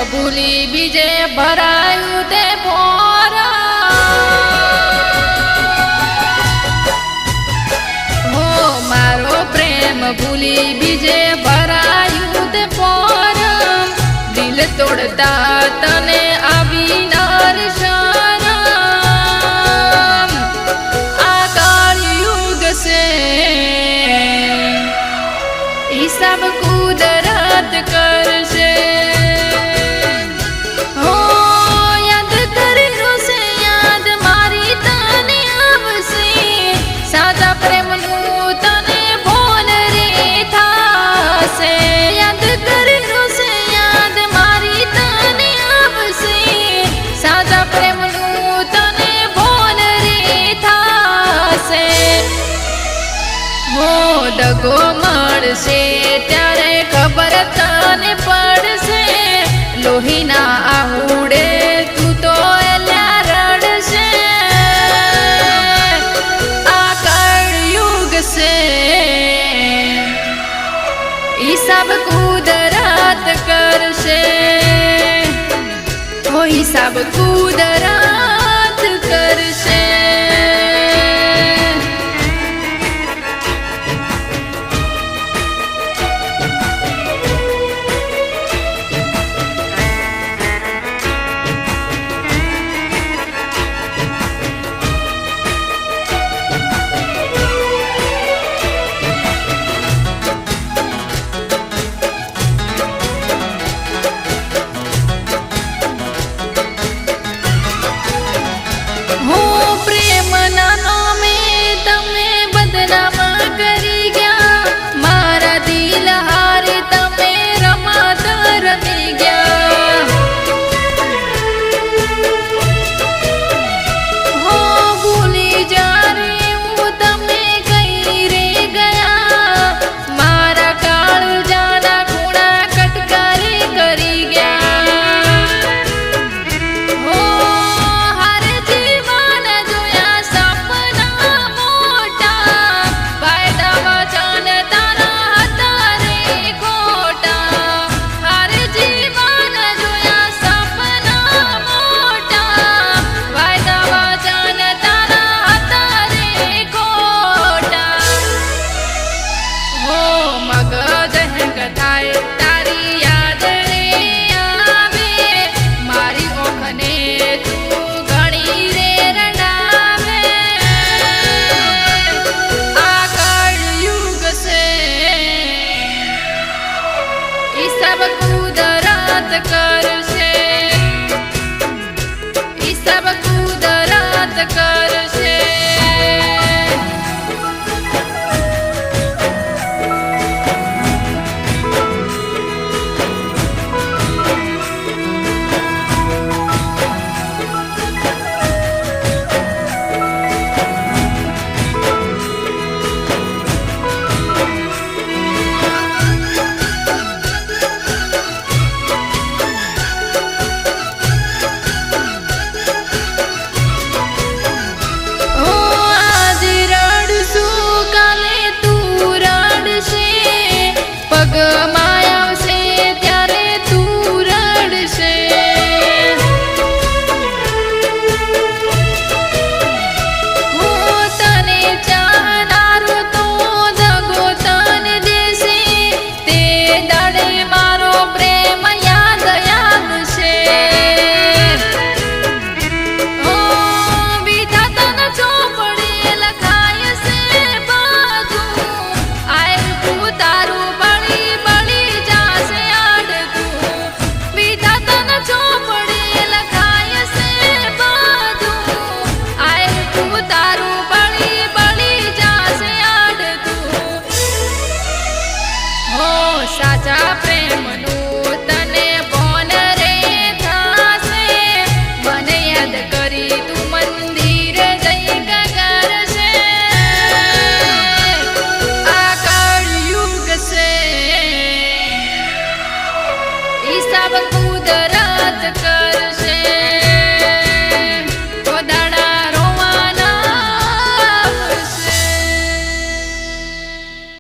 ભૂલી બીજે ભરાયું તે પોરા હો મારો પ્રેમ ભૂલી બીજે ભરાયું તે પોરા દિલ તોડતા તને આવી નર શરમ આ કળયુગ સે હિસાબ કુદરત કરશે હો યાદ કર્યું છે યાદ મારી તને આવશે સાચા પ્રેમનું તને ભોન રે થાશે યાદ કર્યું છે યાદ મારી તને આવશે સાચા પ્રેમનું તને ભોન રે થાશે હો દગો મળશે ત્યારે ખબર તને પડશે લોહીના આહુડે તું તો એલ્યા રડશે આ કળયુગ સે હિસાબ કુદરત કરશે ઓ હિસાબ કુદરત કરશે સાચા પ્રેમનું તને ભોન રે થાશે મને યાદ કરી તું મંદિર જઈ કરશે આ કળયુગ સે હિસાબ કુદરત કર